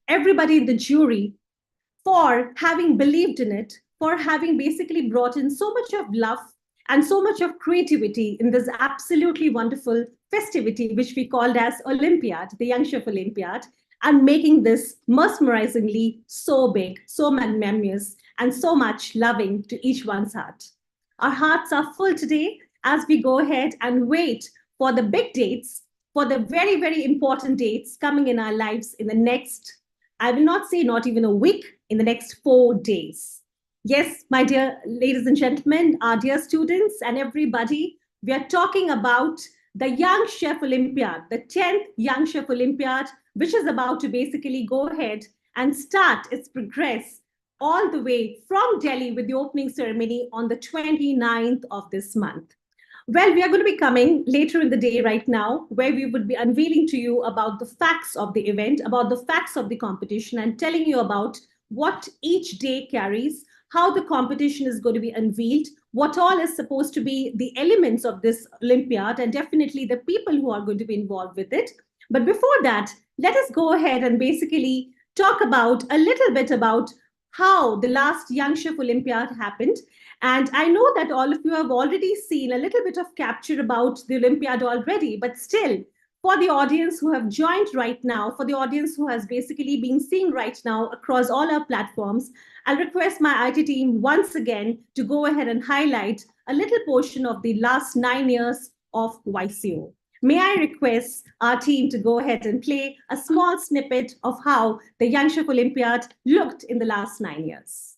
everybody in the jury for having believed in it, for having basically brought in so much of love and so much of creativity in this absolutely wonderful festivity, which we called as Olympiad, the Young Chef Olympiad, and making this mesmerizingly so big, so magnanimous, and so much loving to each one's heart. Our hearts are full today as we go ahead and wait for the big dates, for the very, very important dates coming in our lives in the next, I will not say not even a week, in the next 4 days. Yes, my dear ladies and gentlemen, our dear students and everybody, we are talking about the Young Chef Olympiad, the 10th Young Chef Olympiad, which is about to basically go ahead and start its progress all the way from Delhi with the opening ceremony on the 29th of this month. Well, we are going to be coming later in the day right now, where we would be unveiling to you about the facts of the event, about the facts of the competition, and telling you about what each day carries, how the competition is going to be unveiled, what all is supposed to be the elements of this Olympiad, and definitely the people who are going to be involved with it. But before that, let us go ahead and basically talk about a little bit about how the last Young Chef Olympiad happened. And I know that all of you have already seen a little bit of capture about the Olympiad already, but still, for the audience who have joined right now, for the audience who has basically been seeing right now across all our platforms, I'll request my IT team once again to go ahead and highlight a little portion of the last 9 years of YCO. May I request our team to go ahead and play a small snippet of how the Young Chef Olympiad looked in the last 9 years.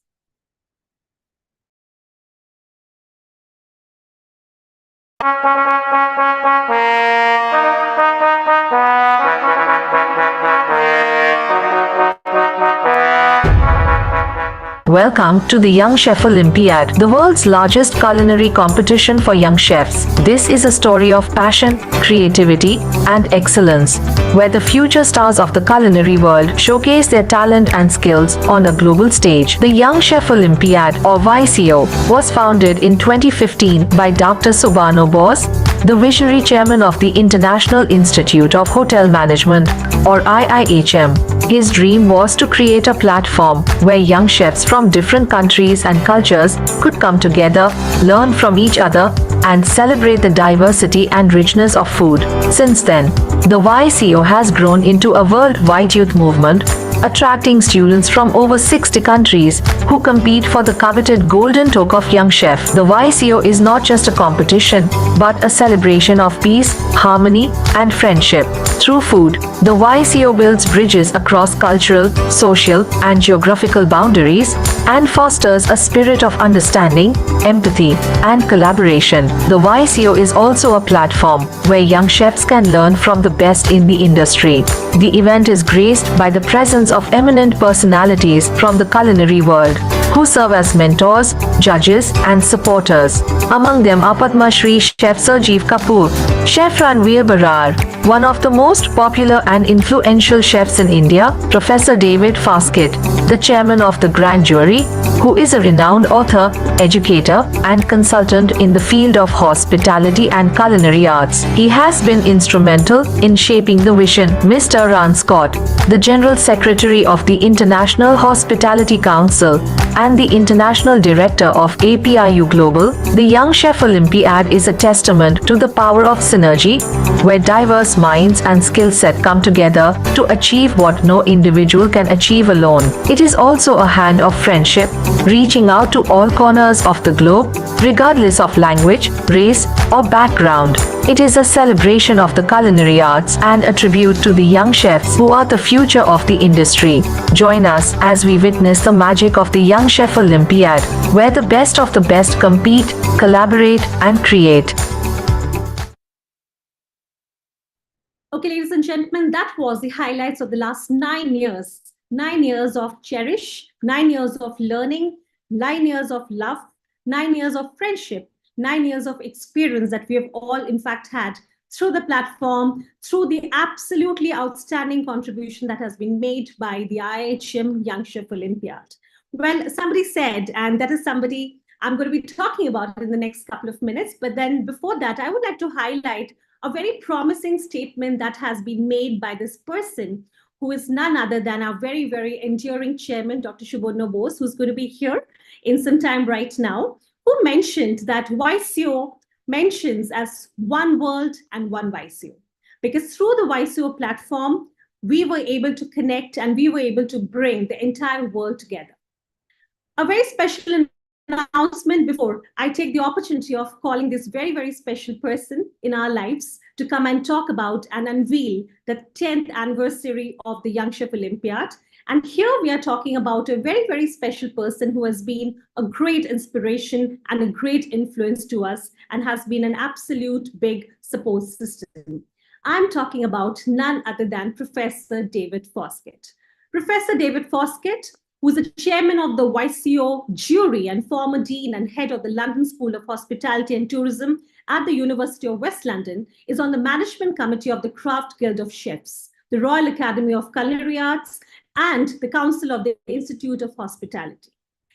Welcome to the Young Chef Olympiad, the world's largest culinary competition for young chefs. This is a story of passion, creativity, and excellence, where the future stars of the culinary world showcase their talent and skills on a global stage. The Young Chef Olympiad, or YCO, was founded in 2015 by Dr. Suborno Bose, the visionary chairman of the International Institute of Hotel Management, or IIHM. His dream was to create a platform where young chefs from different countries and cultures could come together, learn from each other, and celebrate the diversity and richness of food. Since then, the YCO has grown into a worldwide youth movement, attracting students from over 60 countries who compete for the coveted Golden Toque of Young Chef. The YCO is not just a competition, but a celebration of peace, harmony, and friendship. Through food, the YCO builds bridges across cultural, social, and geographical boundaries and fosters a spirit of understanding, empathy, and collaboration. The YCO is also a platform where young chefs can learn from the best in the industry. The event is graced by the presence of eminent personalities from the culinary world, who serve as mentors, judges, and supporters. Among them are Padma Shri Chef Sanjeev Kapoor, Chef Ranveer Barar, one of the most popular and influential chefs in India, Professor David Faskett, the chairman of the Grand Jury, who is a renowned author, educator, and consultant in the field of hospitality and culinary arts. He has been instrumental in shaping the vision. Mr. Mascot, the General Secretary of the International Hospitality Council and the International Director of APIU Global, the Young Chef Olympiad is a testament to the power of synergy, where diverse minds and skill set come together to achieve what no individual can achieve alone. It is also a hand of friendship, reaching out to all corners of the globe, regardless of language, race, or background. It is a celebration of the culinary arts and a tribute to the young chefs who are the future of the industry. Join us as we witness the magic of the Young Chef Olympiad, where the best of the best compete, collaborate, and create. Okay, ladies and gentlemen, that was the highlights of the last 9 years. 9 years of cherish, 9 years of learning, 9 years of love, 9 years of friendship, 9 years of experience that we have all in fact had through the platform, through the absolutely outstanding contribution that has been made by the IIHM Young Chef Olympiad. Well, somebody said, and that is somebody I'm going to be talking about in the next couple of minutes, but then before that, I would like to highlight a very promising statement that has been made by this person who is none other than our very, very enduring chairman, Dr. Suborno Bose, who's going to be here in some time right now, who mentioned that YCO mentions as one world and one YCO. Because through the YCO platform, we were able to connect and we were able to bring the entire world together. A very special announcement before I take the opportunity of calling this very, very special person in our lives to come and talk about and unveil the 10th anniversary of the Young Chef Olympiad. And here we are talking about a very, very special person who has been a great inspiration and a great influence to us and has been an absolute big support system. I'm talking about none other than Professor David Foskett. Professor David Foskett, who's the chairman of the YCO jury and former dean and head of the London School of Hospitality and Tourism at the University of West London, is on the management committee of the Craft Guild of Chefs, the Royal Academy of Culinary Arts, and the Council of the Institute of Hospitality.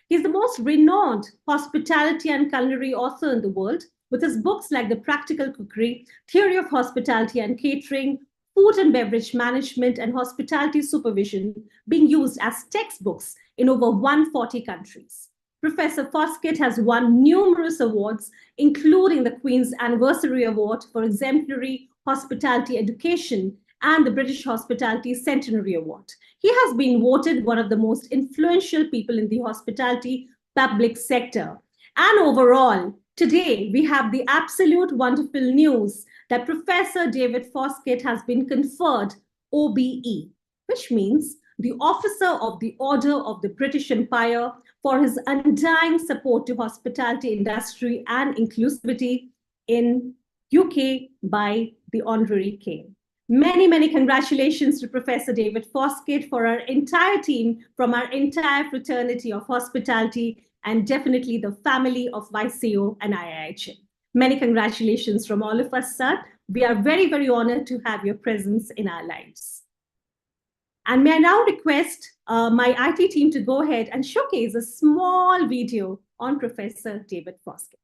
He's the most renowned hospitality and culinary author in the world, with his books like The Practical Cookery, Theory of Hospitality and Catering, Food and Beverage Management, and Hospitality Supervision being used as textbooks in over 140 countries. Professor Foskett has won numerous awards, including the Queen's Anniversary Award for Exemplary Hospitality Education and the British Hospitality Centenary Award. He has been voted one of the most influential people in the hospitality public sector. And overall, today we have the absolute wonderful news that Professor David Foskett has been conferred OBE, which means the Officer of the Order of the British Empire, for his undying support to hospitality industry and inclusivity in UK by the Honorary King. Many, many congratulations to Professor David Foskett, for our entire team, from our entire fraternity of hospitality, and definitely the family of YCO and IIHM. Many congratulations from all of us, sir. We are very, very honored to have your presence in our lives. And may I now request my IT team to go ahead and showcase a small video on Professor David Foskett.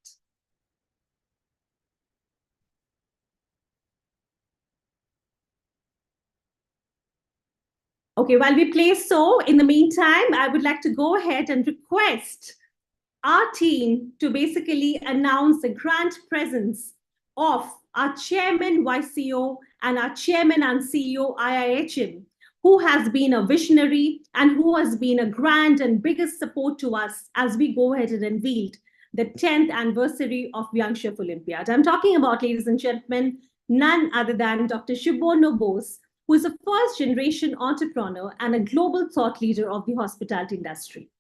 Okay, while we play so, in the meantime, I would like to go ahead and request our team to basically announce the grand presence of our chairman YCO and our chairman and CEO IIHM, who has been a visionary and who has been a grand and biggest support to us as we go ahead and unveiled the 10th anniversary of Young Chef Olympiad. I'm talking about, ladies and gentlemen, none other than Dr. Suborno Bose, who is a first-generation entrepreneur and a global thought leader of the hospitality industry.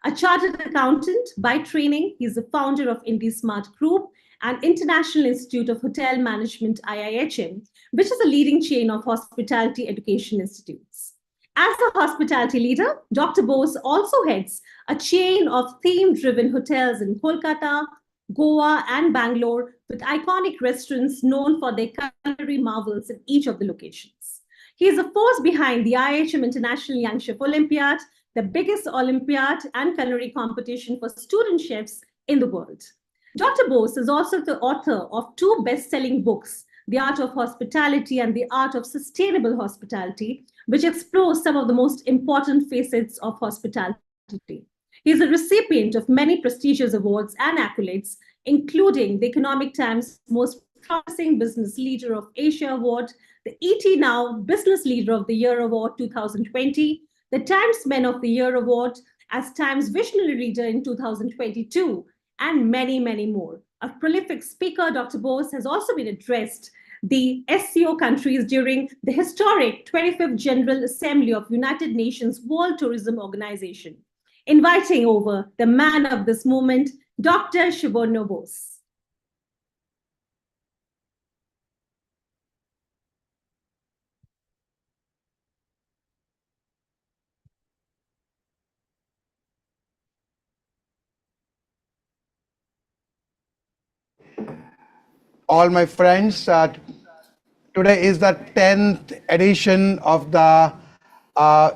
A chartered accountant by training, he's the founder of IndySmart Group and International Institute of Hotel Management, IIHM, which is a leading chain of hospitality education institutes. As a hospitality leader, Dr. Bose also heads a chain of theme-driven hotels in Kolkata, Goa, and Bangalore, with iconic restaurants known for their culinary marvels in each of the locations. He is a force behind the IIHM International Young Chef Olympiad, the biggest Olympiad and culinary competition for student chefs in the world. Dr. Bose is also the author of 2 best-selling books, The Art of Hospitality and The Art of Sustainable Hospitality, which explores some of the most important facets of hospitality. He is a recipient of many prestigious awards and accolades, including the Economic Times Most Promising Business Leader of Asia Award, the ET Now Business Leader of the Year Award 2020, the Times Men of the Year Award as Times Visionary Leader in 2022, and many, many more. A prolific speaker, Dr. Bose has also been addressed the SCO countries during the historic 25th General Assembly of United Nations World Tourism Organization, inviting over the man of this moment, Dr. Suborno Bose. All my friends, today is the 10th edition of the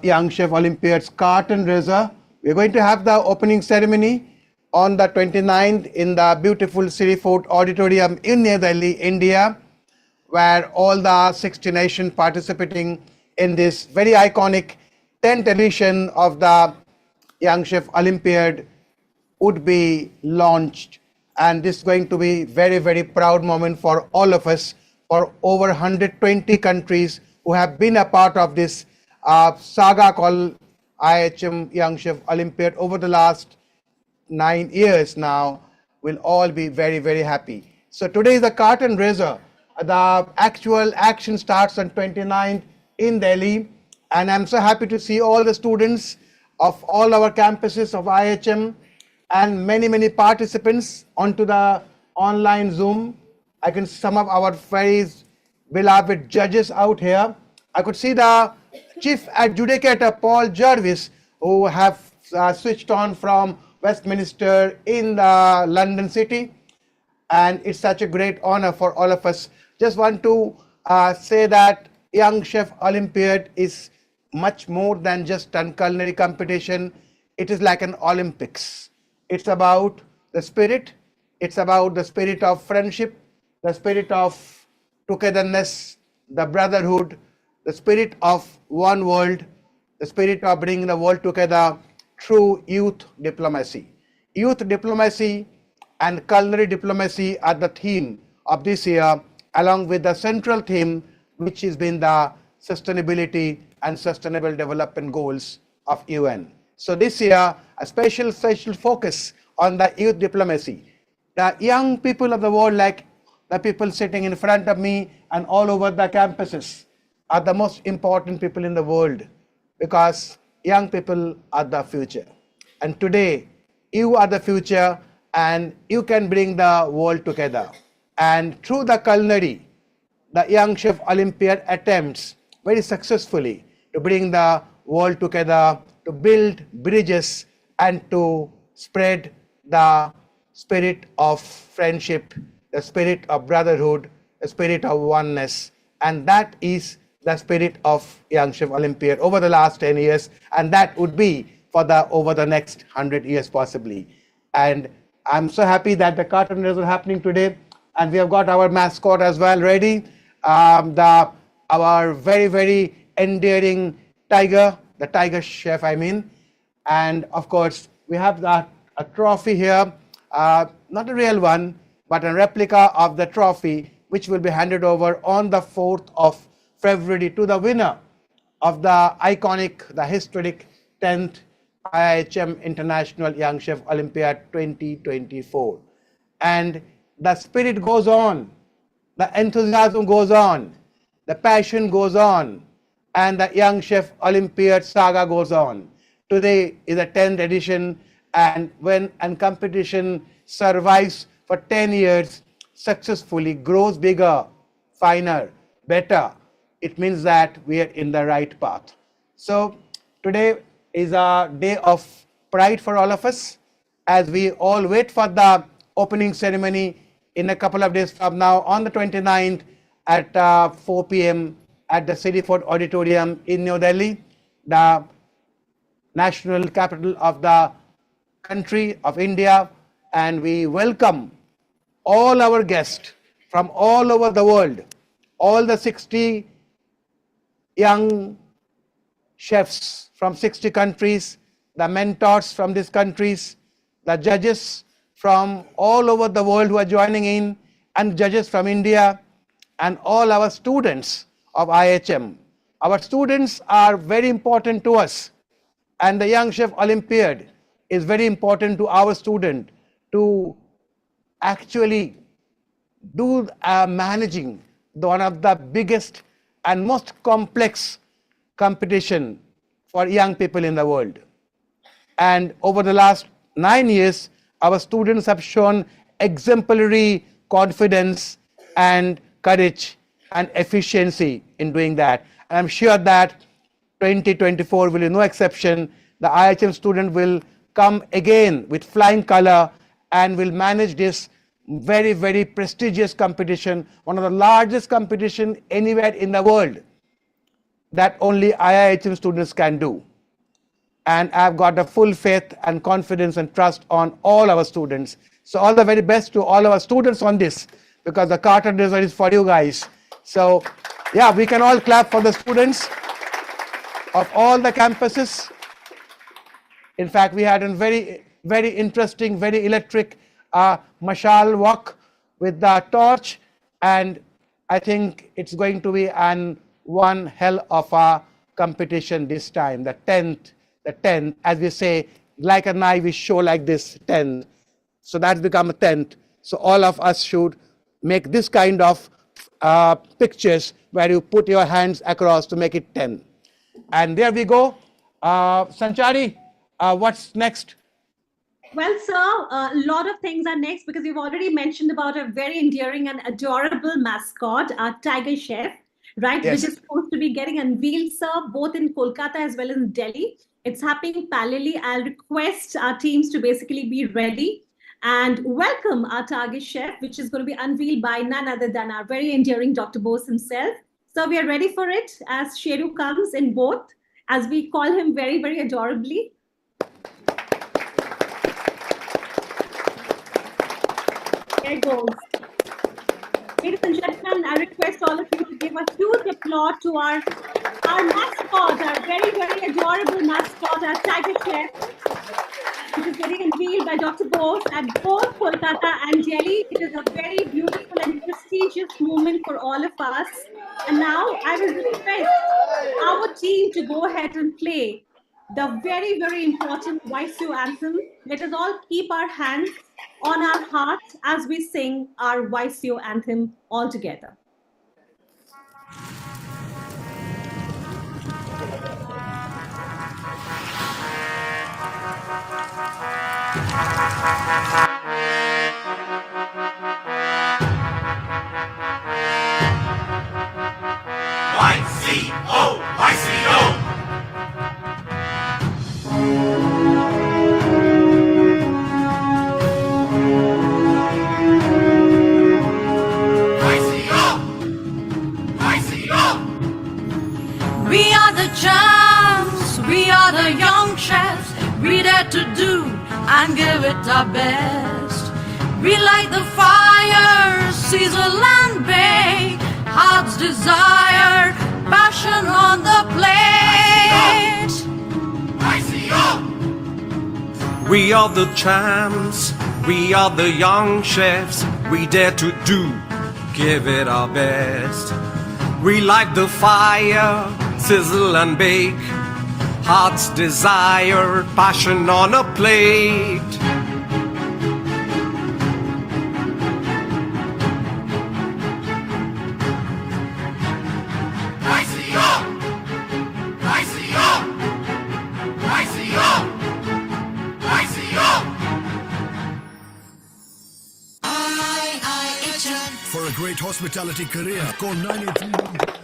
Young Chef Olympiad's Curtain Raiser. We're going to have the opening ceremony on the 29th in the beautiful City Fort Auditorium in New Delhi, India, where all the 60 nations participating in this very iconic 10th edition of the Young Chef Olympiad would be launched. And this is going to be very, very proud moment for all of us, for over 120 countries who have been a part of this saga called IIHM Young Chef Olympiad over the last 9 years now. Will all be very, very happy. So today is the curtain raiser. The actual action starts on 29th in Delhi. And I'm so happy to see all the students of all our campuses of IIHM and many, many participants onto the online Zoom. I can see some of our very beloved judges out here. I could see the Chief Adjudicator, Paul Jervis, who have switched on from Westminster in the London city. And it's such a great honor for all of us. Just want to say that Young Chef Olympiad is much more than just a culinary competition. It is like an Olympics. It's about the spirit. It's about the spirit of friendship, the spirit of togetherness, the brotherhood, the spirit of one world, the spirit of bringing the world together through youth diplomacy. Youth diplomacy and culinary diplomacy are the theme of this year, along with the central theme, which has been the sustainability and sustainable development goals of UN. So this year, a special focus on the youth diplomacy. The young people of the world, like the people sitting in front of me and all over the campuses, are the most important people in the world, because young people are the future. And today, you are the future, and you can bring the world together. And through the culinary, the Young Chef Olympiad attempts very successfully to bring the world together, to build bridges and to spread the spirit of friendship, the spirit of brotherhood, the spirit of oneness. And that is the spirit of Young Chef Olympiad over the last 10 years. And that would be for over the next 100 years possibly. And I'm so happy that the curtain raise is happening today. And we have got our mascot as well ready. Our very, very endearing tiger, the tiger chef, I mean. And of course, we have a trophy here, not a real one, but a replica of the trophy, which will be handed over on the 4th of February to the winner of the iconic, the historic 10th IIHM International Young Chef Olympiad 2024. And the spirit goes on, the enthusiasm goes on, the passion goes on, and the Young Chef Olympiad saga goes on. Today is the 10th edition, and when a competition survives for 10 years, successfully grows bigger, finer, better, it means that we are in the right path. So today is a day of pride for all of us, as we all wait for the opening ceremony in a couple of days from now on the 29th at 4 p.m. at the City Fort Auditorium in New Delhi, the national capital of the country of India. And we welcome all our guests from all over the world, all the 60 young chefs from 60 countries, the mentors from these countries, the judges from all over the world who are joining in, and judges from India, and all our students of IIHM. Our students are very important to us, and the Young Chef Olympiad is very important to our student to actually do managing one of the biggest and most complex competition for young people in the world. And over the last 9 years, our students have shown exemplary confidence and courage and efficiency in doing that. And I'm sure that 2024 will be no exception. The IIHM student will come again with flying color and will manage this very, very prestigious competition, one of the largest competition anywhere in the world that only IIHM students can do. And I've got a full faith and confidence and trust on all our students. So all the very best to all our students on this, because the curtain raiser is for you guys. So yeah, we can all clap for the students. of all the campuses. In fact, we had a very, very interesting, very electric mashal walk with the torch, and I think it's going to be one hell of a competition this time. The 10th, as we say, like a knife, we show like this 10th. So that's become a 10th. So all of us should make this kind of pictures where you put your hands across to make it 10. And there we go. Sanchari, what's next? Well, sir, a lot of things are next because you've already mentioned about a very endearing and adorable mascot, our Tiger Chef, right? Yes. Which is supposed to be getting unveiled, sir, both in Kolkata as well as in Delhi. It's happening parallelly. I'll request our teams to basically be ready and welcome our Tiger Chef, which is going to be unveiled by none other than our very endearing Dr. Bose himself. So we are ready for it as Sheru comes in both, as we call him very, very adorably. There it goes. Ladies and gentlemen, I request all of you to give a huge applause to our mascot, our very, very adorable mascot, our Tiger Chef, which is getting unveiled by Dr. Bose at both Kolkata and Delhi. It is a very beautiful and prestigious moment for all of us. And now I will request our team to go ahead and play the very, very important YCO Anthem. Let us all keep our hands on our hearts as we sing our YCO Anthem all together. YCO, YCO. We are the champs, we are the young chefs. We dare to do and give it our best. We light the fire, sizzle and bake. Heart's desire, passion on the plate. We are the champs, we are the young chefs. We dare to do, give it our best. We light the fire, sizzle and bake. Heart's desire, passion on a plate. For a great hospitality career, call 983.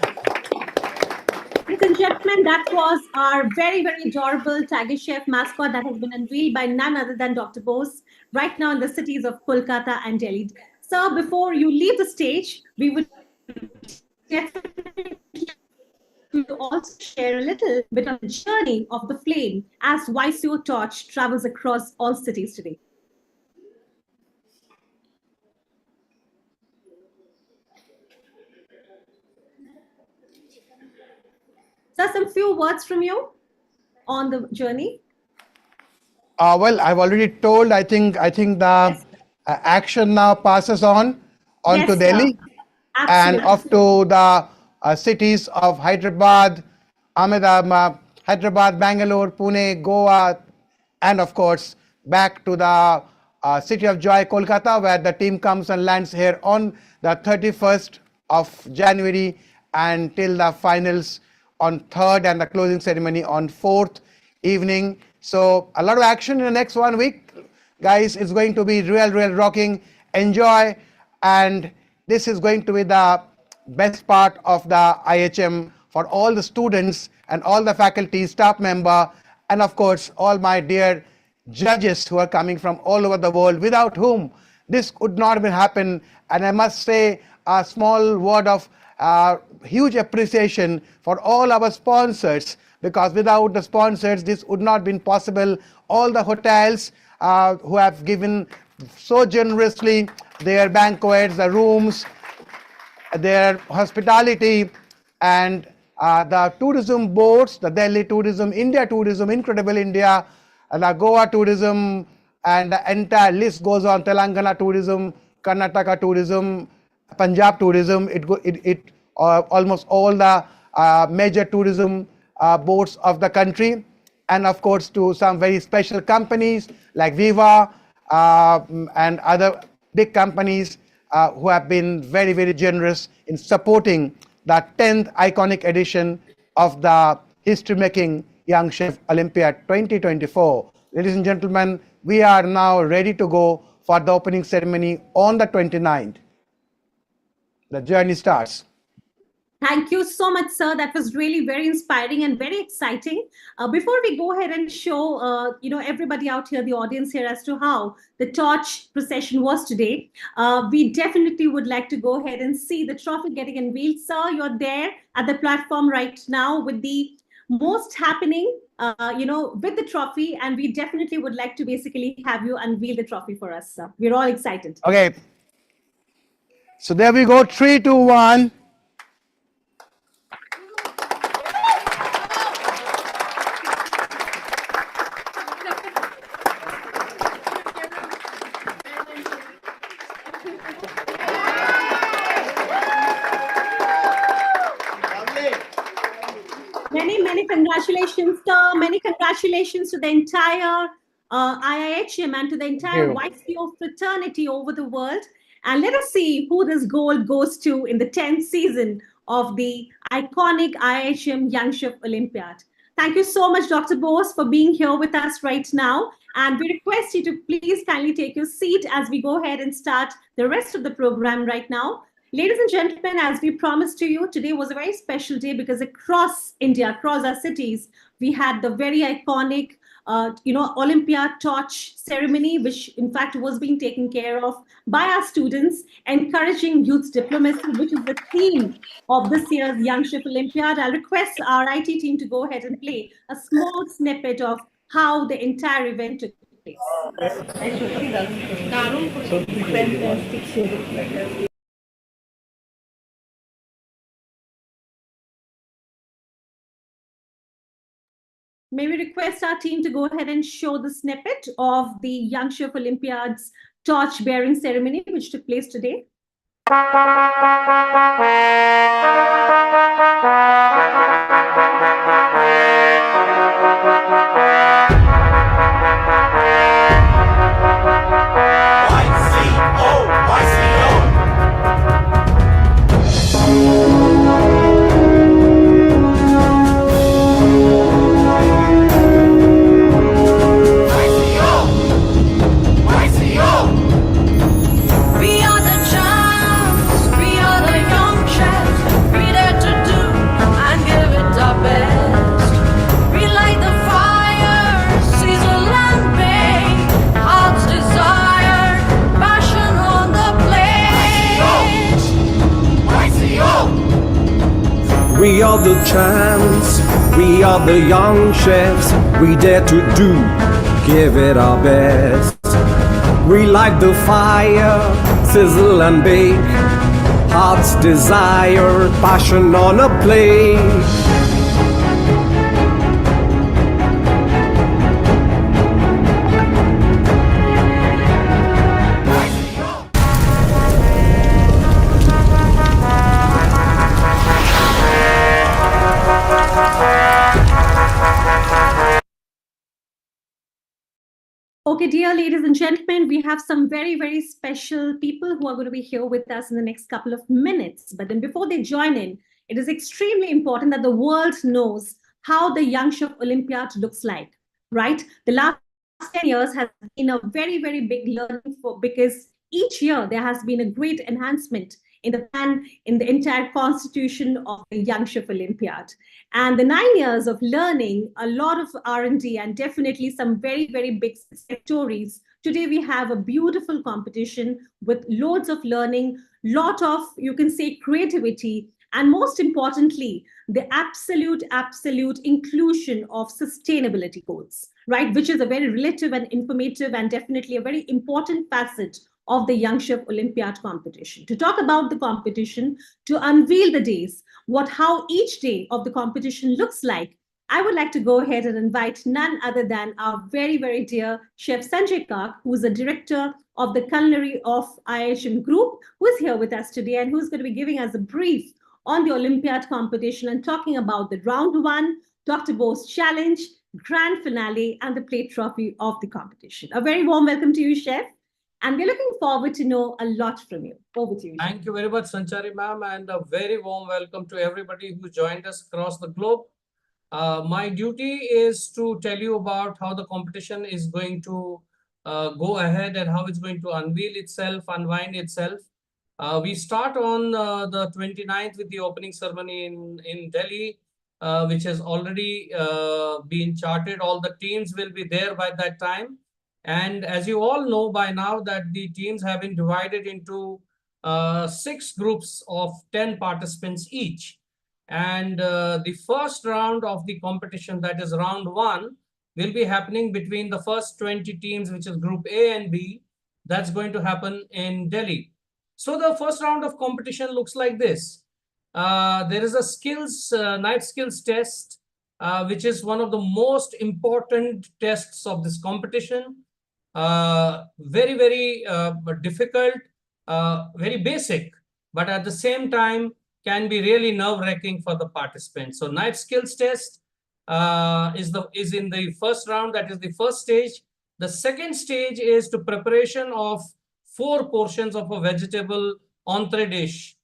Ladies and gentlemen, that was our very, very adorable Tiger Chef mascot that has been unveiled by none other than Dr. Bose right now in the cities of Kolkata and Delhi. Sir, before you leave the stage, we would definitely also share a little bit of the journey of the flame as YCO torch travels across all cities today. Sir, some few words from you on the journey. Well, I've already told. I think the action now passes on Yes, to sir. Delhi and Absolutely. off to the cities of Hyderabad, Ahmedabad, Bangalore, Pune, Goa, and of course back to the city of joy, Kolkata, where the team comes and lands here on the 31st of January until the finals on 3rd and the closing ceremony on 4th evening. So a lot of action in the next 1 week. Guys, it's going to be real rocking. Enjoy. And this is going to be the best part of the IHM for all the students and all the faculty, staff member, and of course, all my dear judges who are coming from all over the world, without whom this could not have happened. And I must say a small word of huge appreciation for all our sponsors, because without the sponsors this would not have been possible. All the hotels who have given so generously their banquets, the rooms, their hospitality, and the tourism boards, the Delhi Tourism, India Tourism, Incredible India, the Goa Tourism, and the entire list goes on. Telangana Tourism, Karnataka Tourism, Punjab Tourism. Almost all the major tourism boards of the country, and of course to some very special companies like Viva and other big companies who have been very, very generous in supporting the 10th iconic edition of the history-making Young Chef Olympiad 2024. Ladies and gentlemen, we are now ready to go for the opening ceremony on the 29th. The journey starts. Thank you so much, sir. That was really very inspiring and very exciting. Before we go ahead and show, everybody out here, the audience here, as to how the torch procession was today, we definitely would like to go ahead and see the trophy getting unveiled. Sir, you're there at the platform right now with the most happening, with the trophy, and we definitely would like to basically have you unveil the trophy for us, sir. We're all excited. Okay. So there we go. 3, 2, 1. Many congratulations, sir. Many congratulations to the entire IIHM and to the entire YCO fraternity over the world. And let us see who this gold goes to in the 10th season of the iconic IIHM Young Chef Olympiad. Thank you so much, Dr. Bose, for being here with us right now. And we request you to please kindly take your seat as we go ahead and start the rest of the program right now. Ladies and gentlemen, as we promised to you, today was a very special day because across India, across our cities, we had the very iconic, Olympiad torch ceremony, which in fact was being taken care of by our students, encouraging youth diplomacy, which is the theme of this year's Young Chef Olympiad. I'll request our IT team to go ahead and play a small snippet of how the entire event took place. May we request our team to go ahead and show the snippet of the Young Chef Olympiad's torch bearing ceremony, which took place today. We are the champs, we are the young chefs, we dare to do, give it our best. We light the fire, sizzle and bake, heart's desire, passion on a plate. Okay, dear ladies and gentlemen, we have some very, very special people who are going to be here with us in the next couple of minutes. But then before they join in, it is extremely important that the world knows how the Young Chef Olympiad looks like, right? The last 10 years has been a very, very big learning because each year there has been a great enhancement in the plan, in the entire constitution of the Young Chef Olympiad. And the 9 years of learning, a lot of R&D, and definitely some very, very big stories. Today we have a beautiful competition with loads of learning, lot of, you can say, creativity, and most importantly, the absolute inclusion of sustainability goals, right? Which is a very relative and informative and definitely a very important facet of the Young Chef Olympiad competition. To talk about the competition, to unveil the days, how each day of the competition looks like, I would like to go ahead and invite none other than our very, very dear Chef Sanjeev Kapoor, who is the director of the culinary of IIHM Group, who is here with us today and who's going to be giving us a brief on the Olympiad competition and talking about the round one, Dr. Bose challenge, grand finale, and the plate trophy of the competition. A very warm welcome to you, Chef. And we're looking forward to know a lot from you. Over to you, Chef. Thank you very much, Sanchari ma'am, and a very warm welcome to everybody who joined us across the globe. My duty is to tell you about how the competition is going to go ahead and how it's going to unveil itself, unwind itself. We start on the 29th with the opening ceremony in Delhi, which has already been charted. All the teams will be there by that time. And as you all know by now that the teams have been divided into 6 groups of 10 participants each. And the first round of the competition, that is round 1, will be happening between the first 20 teams, which is group A and B. That's going to happen in Delhi. So the first round of competition looks like this. There is a night skills test, which is one of the most important tests of this competition. Very, very difficult, very basic, but at the same time can be really nerve-wracking for the participants. So night skills test is in the first round. That is the first stage. The second stage is to preparation of 4 portions of a vegetable entree dish.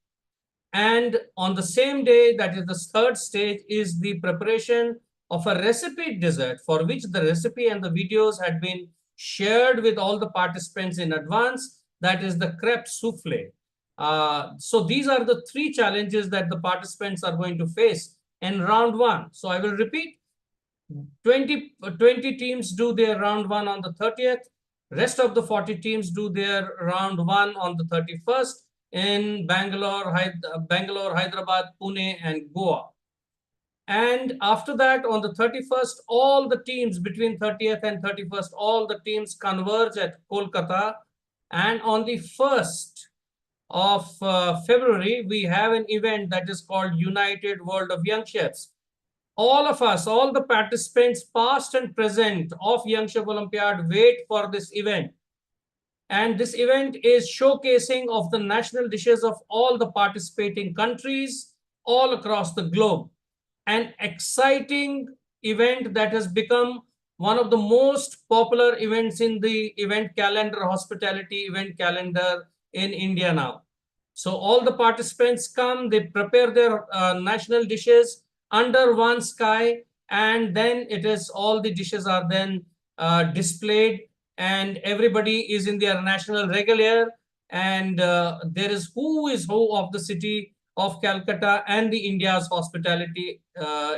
And on the same day, that is the third stage, is the preparation of a recipe dessert, for which the recipe and the videos had been shared with all the participants in advance. That is the crepe souffle. So these are the 3 challenges that the participants are going to face in round 1. So I will repeat. 20 teams do their round 1 on the 30th. Rest of the 40 teams do their round 1 on the 31st in Bangalore, Hyderabad, Pune, and Goa. And after that, on the 31st, all the teams between 30th and 31st, all the teams converge at Kolkata. And on the 1st of February, we have an event that is called United World of Young Chefs. All of us, all the participants, past and present of Young Chef Olympiad, wait for this event. And this event is showcasing of the national dishes of all the participating countries all across the globe. An exciting event that has become one of the most popular events in the event calendar, hospitality event calendar in India now. So all the participants come, they prepare their national dishes under one sky, and then it is all the dishes are then displayed, and everybody is in their national regalia, and there is who of the city of Calcutta and the India's hospitality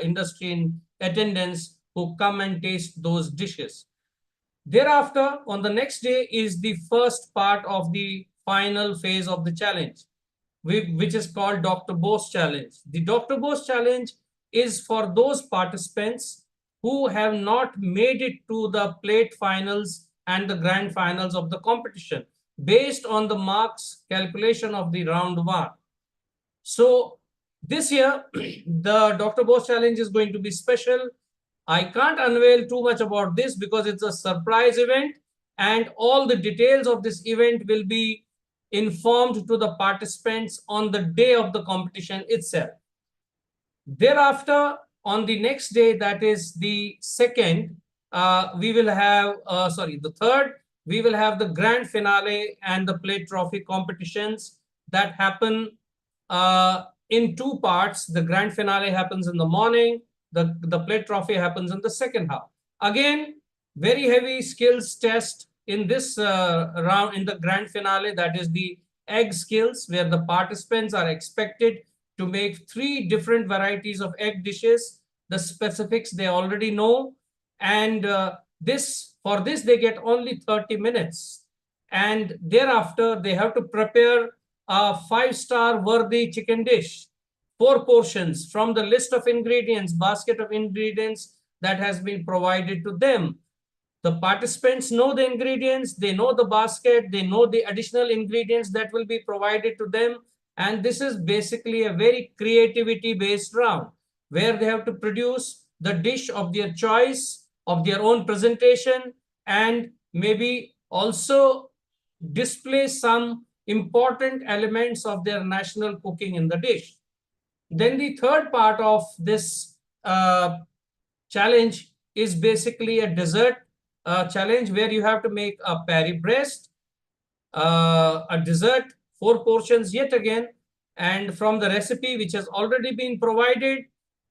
industry in attendance who come and taste those dishes. Thereafter, on the next day is the first part of the final phase of the challenge, which is called Dr. Bose Challenge. The Dr. Bose Challenge is for those participants who have not made it to the plate finals and the grand finals of the competition based on the marks calculation of the round 1. So this year, the Dr. Bose Challenge is going to be special. I can't unveil too much about this because it's a surprise event, and all the details of this event will be informed to the participants on the day of the competition itself. Thereafter, on the next day, that is the 2nd, we will have, the 3rd, we will have the grand finale and the plate trophy competitions that happen in 2 parts. The grand finale happens in the morning, the plate trophy happens in the second half. Again, very heavy skills test in this round, in the grand finale, that is the egg skills, where the participants are expected to make 3 different varieties of egg dishes. The specifics they already know, and for this they get only 30 minutes, and thereafter they have to prepare a 5-star worthy chicken dish, 4 portions from the list of ingredients, basket of ingredients that has been provided to them. The participants know the ingredients, they know the basket, they know the additional ingredients that will be provided to them. And this is basically a very creativity-based round where they have to produce the dish of their choice, of their own presentation, and maybe also display some important elements of their national cooking in the dish. Then the third part of this challenge is basically a dessert challenge where you have to make a Paris breast, a dessert, 4 portions yet again, and from the recipe which has already been provided.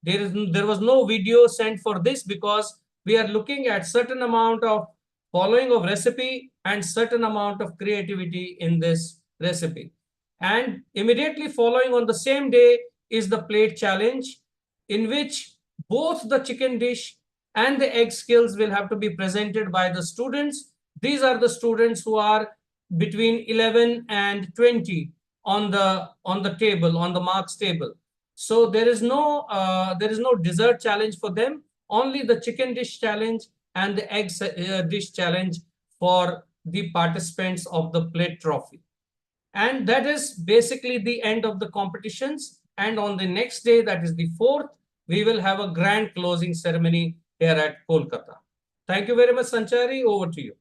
There was no video sent for this because we are looking at certain amount of following of recipe and certain amount of creativity in this recipe. And immediately following on the same day is the plate challenge, in which both the chicken dish and the egg skills will have to be presented by the students. These are the students who are between 11 and 20 on the table, on the marks table. So there is no dessert challenge for them, only the chicken dish challenge and the egg dish challenge for the participants of the plate trophy. And that is basically the end of the competitions. And on the next day, that is the 4th, we will have a grand closing ceremony here at Kolkata. Thank you very much, Sanchari. Over to you.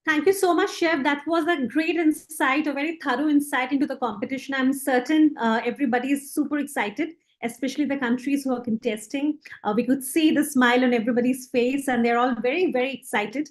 Thank you so much, Chef. That was a great insight, a very thorough insight into the competition. I'm certain everybody is super excited, especially the countries who are contesting. We could see the smile on everybody's face, and they're all very, very excited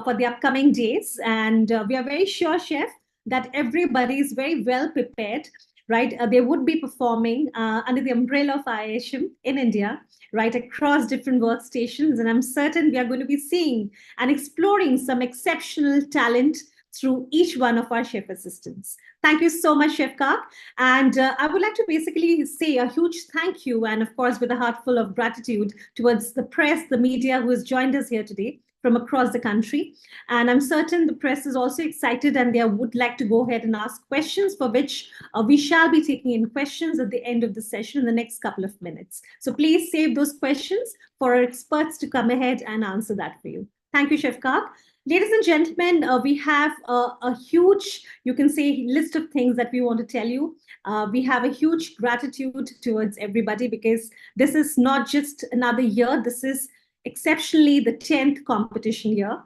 for the upcoming days. And we are very sure, Chef, that everybody is very well prepared, right? They would be performing under the umbrella of IIHM in India, right, across different workstations. And I'm certain we are going to be seeing and exploring some exceptional talent through each one of our chef assistants. Thank you so much, Chef Kak. And I would like to basically say a huge thank you, and of course, with a heart full of gratitude towards the press, the media who has joined us here today from across the country. And I'm certain the press is also excited and they would like to go ahead and ask questions, for which we shall be taking in questions at the end of the session in the next couple of minutes. So please save those questions for our experts to come ahead and answer that for you. Thank you, Chef Kak. Ladies and gentlemen, we have a huge, you can say, list of things that we want to tell you. We have a huge gratitude towards everybody, because this is not just another year. This is exceptionally the 10th competition year.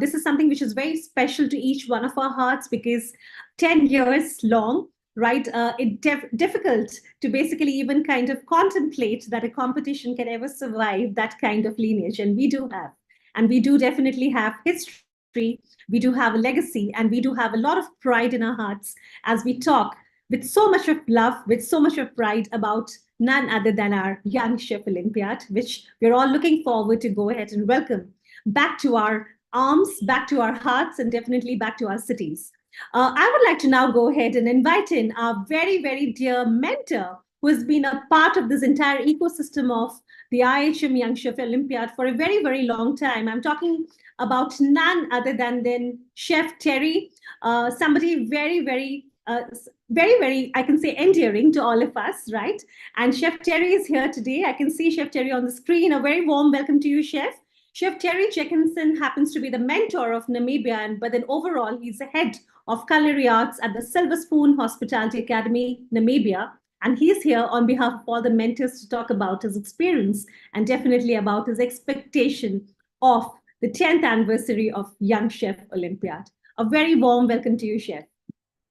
This is something which is very special to each one of our hearts, because 10 years long, right? It's difficult to basically even kind of contemplate that a competition can ever survive that kind of lineage. And we do have. And we do definitely have history, we do have a legacy, and we do have a lot of pride in our hearts as we talk with so much of love, with so much of pride about none other than our Young Chef Olympiad, which we're all looking forward to go ahead and welcome back to our arms, back to our hearts, and definitely back to our cities. I would like to now go ahead and invite in our very, very dear mentor, who has been a part of this entire ecosystem of the IIHM Young Chef Olympiad for a very, very long time. I'm talking about none other than Chef Terry, somebody very, very, I can say, endearing to all of us, right? And Chef Terry is here today. I can see Chef Terry on the screen. A very warm welcome to you, Chef. Chef Terry Jenkinson happens to be the mentor of Namibia, but then overall, he's the head of culinary arts at the Silver Spoon Hospitality Academy, Namibia. And he's here on behalf of all the mentors to talk about his experience and definitely about his expectation of the 10th anniversary of Young Chef Olympiad. A very warm welcome to you, Chef.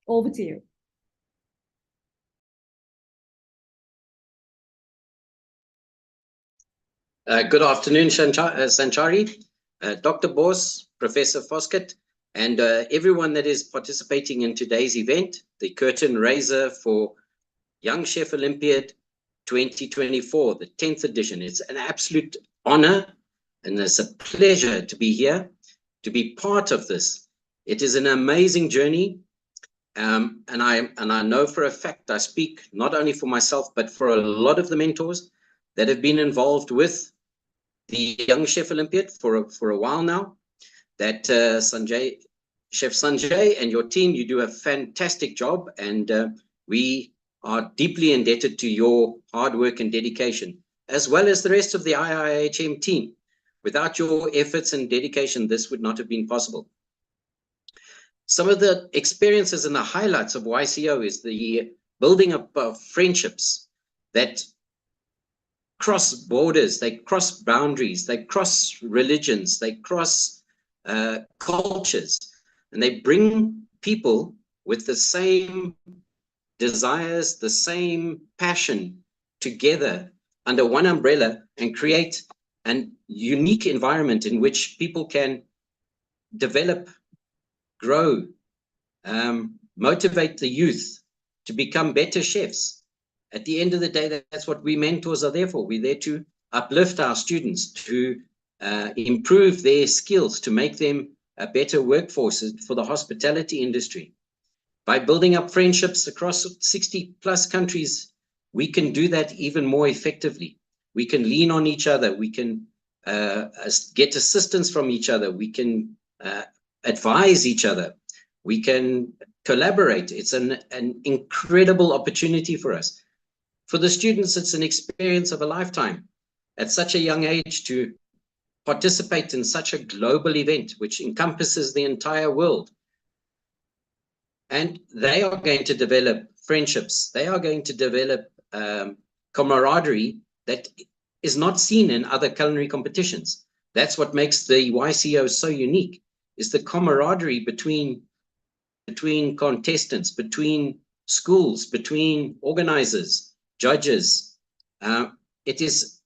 Over to you. Good afternoon, Sanchari, Dr. Bose, Professor Foskett, and everyone that is participating in today's event, the curtain raiser for Young Chef Olympiad 2024, the 10th edition. It's an absolute honor and it's a pleasure to be here, to be part of this. It is an amazing journey. And I know for a fact, I speak not only for myself, but for a lot of the mentors that have been involved with the Young Chef Olympiad for a while now, that Chef Sanjay and your team, you do a fantastic job, and we are deeply indebted to your hard work and dedication. as well as the rest of the IIHM team. Without your efforts and dedication, this would not have been possible. Some of the experiences and the highlights of YCO is the building up of friendships that cross borders, they cross boundaries, they cross religions, they cross cultures, and they bring people with the same desires, the same passion together under one umbrella and create an unique environment in which people can develop, grow, motivate the youth to become better chefs. At the end of the day, that's what we mentors are there for. We're there to uplift our students, to improve their skills, to make them a better workforce for the hospitality industry. By building up friendships across 60 plus countries, we can do that even more effectively. We can lean on each other. We can get assistance from each other. We can advise each other. We can collaborate. It's an incredible opportunity for us. For the students, it's an experience of a lifetime. At such a young age, to participate in such a global event, which encompasses the entire world. And they are going to develop friendships. They are going to develop camaraderie that is not seen in other culinary competitions. That's what makes the YCO so unique, is the camaraderie between contestants, between schools, between organizers, judges. It is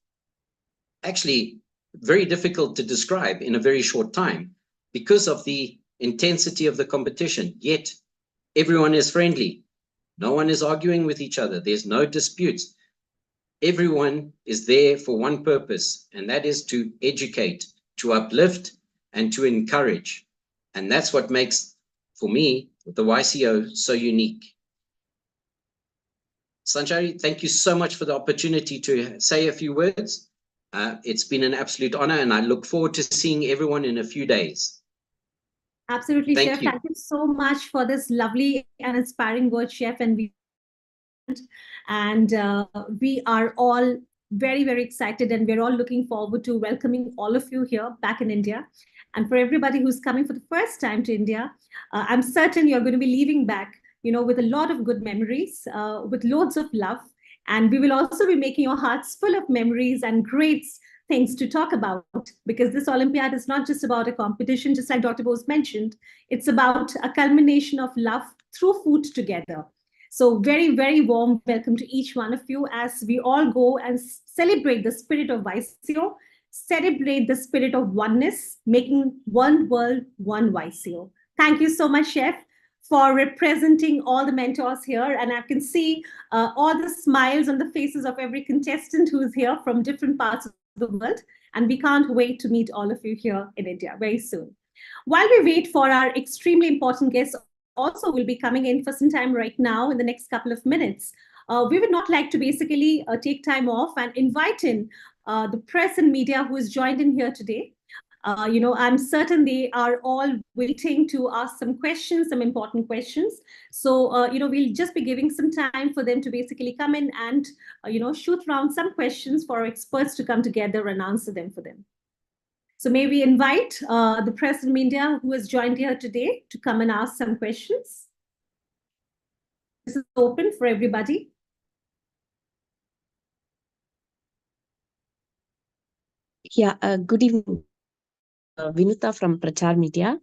actually very difficult to describe in a very short time because of the intensity of the competition, yet everyone is friendly. No one is arguing with each other. There's no disputes. Everyone is there for one purpose, and that is to educate, to uplift, and to encourage. And that's what makes, for me, the YCO so unique. Sanjari, thank you so much for the opportunity to say a few words. It's been an absolute honor, and I look forward to seeing everyone in a few days. Absolutely, Thank Chef. you. Thank you so much for this lovely and inspiring word, Chef. And we are all very, very excited, and we're all looking forward to welcoming all of you here back in India. And for everybody who's coming for the first time to India, I'm certain you're going to be leaving back, with a lot of good memories, with loads of love. And we will also be making your hearts full of memories and great things to talk about, because this Olympiad is not just about a competition, just like Dr. Bose mentioned. It's about a culmination of love through food together. So very, very warm welcome to each one of you as we all go and celebrate the spirit of YCO, celebrate the spirit of oneness, making one world, one YCO. Thank you so much, Chef, for representing all the mentors here. And I can see all the smiles on the faces of every contestant who is here from different parts of the world. And we can't wait to meet all of you here in India very soon. While we wait for our extremely important guests, also will be coming in for some time right now in the next couple of minutes. We would not like to basically take time off and invite in the press and media who has joined in here today. I'm certain they are all waiting to ask some questions, some important questions. So, we'll just be giving some time for them to basically come in and, shoot around some questions for our experts to come together and answer them for them. So may we invite the press and media who has joined here today to come and ask some questions. This is open for everybody. Yeah, good evening. Vinuta from Prachar Media.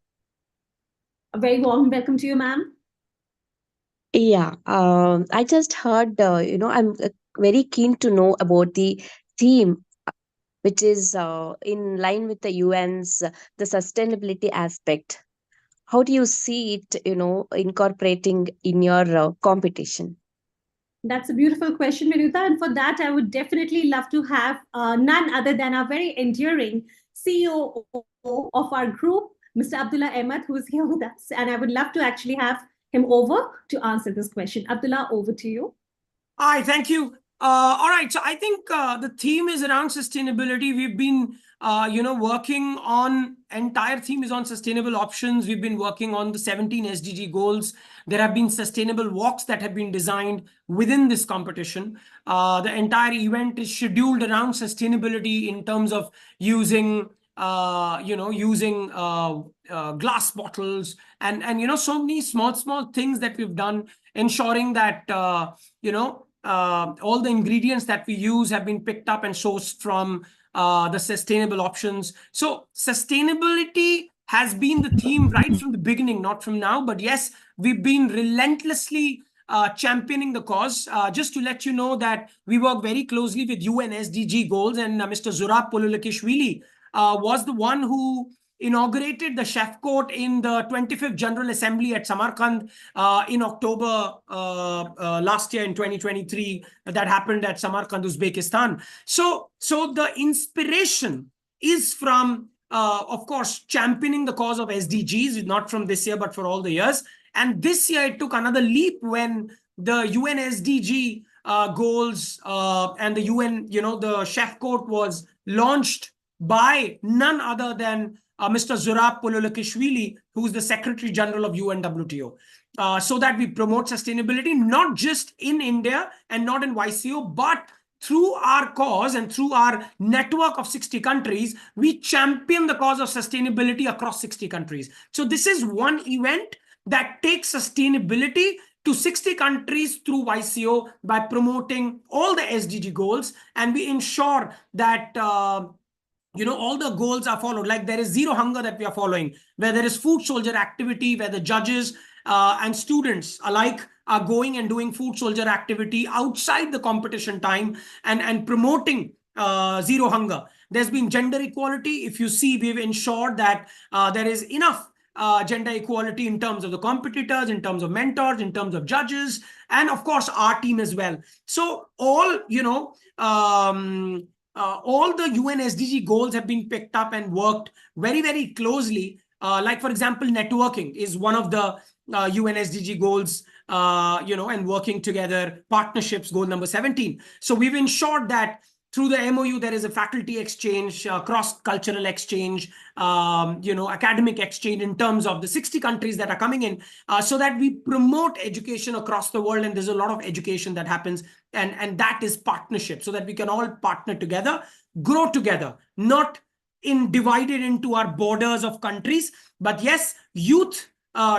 A very warm welcome to you, ma'am. Yeah, I just heard, I'm very keen to know about the theme, which is in line with the UN's, the sustainability aspect. How do you see it, incorporating in your competition? That's a beautiful question, Vinuta. And for that, I would definitely love to have none other than our very enduring CEO of our group, Mr. Abdullah Ahmed, who is here with us. And I would love to actually have him over to answer this question. Abdullah, over to you. Hi, thank you. All right. So I think the theme is around sustainability. We've been, working on, entire theme is on sustainable options. We've been working on the 17 SDG goals. There have been sustainable walks that have been designed within this competition. The entire event is scheduled around sustainability in terms of using glass bottles and so many small things that we've done, ensuring that all the ingredients that we use have been picked up and sourced from the sustainable options. So sustainability has been the theme right from the beginning, not from now. But yes, we've been relentlessly championing the cause. Just to let you know that we work very closely with UN SDG goals, and Mr. Zurab Polulakishvili was the one who inaugurated the chef court in the 25th General Assembly at Samarkand in October last year in 2023. That happened at Samarkand, Uzbekistan. So the inspiration is from, of course, championing the cause of SDGs, not from this year, but for all the years. And this year it took another leap when the UN SDG goals and the UN, the chef court was launched by none other than Mr. Zurab Polulakishvili, who is the Secretary General of UNWTO, so that we promote sustainability, not just in India and not in YCO, but through our cause and through our network of 60 countries, we champion the cause of sustainability across 60 countries. So this is one event that takes sustainability to 60 countries through YCO by promoting all the SDG goals, and we ensure that all the goals are followed. Like there is zero hunger that we are following, where there is food soldier activity, where the judges and students alike are going and doing food soldier activity outside the competition time and promoting zero hunger. There's been gender equality. If you see, we've ensured that there is enough gender equality in terms of the competitors, in terms of mentors, in terms of judges, and of course our team as well. So all the UN SDG goals have been picked up and worked very, very closely. Like, for example, networking is one of the UN SDG goals, and working together, partnerships, goal number 17. So we've ensured that through the MOU, there is a faculty exchange, cross-cultural exchange, academic exchange in terms of the 60 countries that are coming in, so that we promote education across the world. And there's a lot of education that happens, and that is partnership, so that we can all partner together, grow together, not divided into our borders of countries. But yes, youth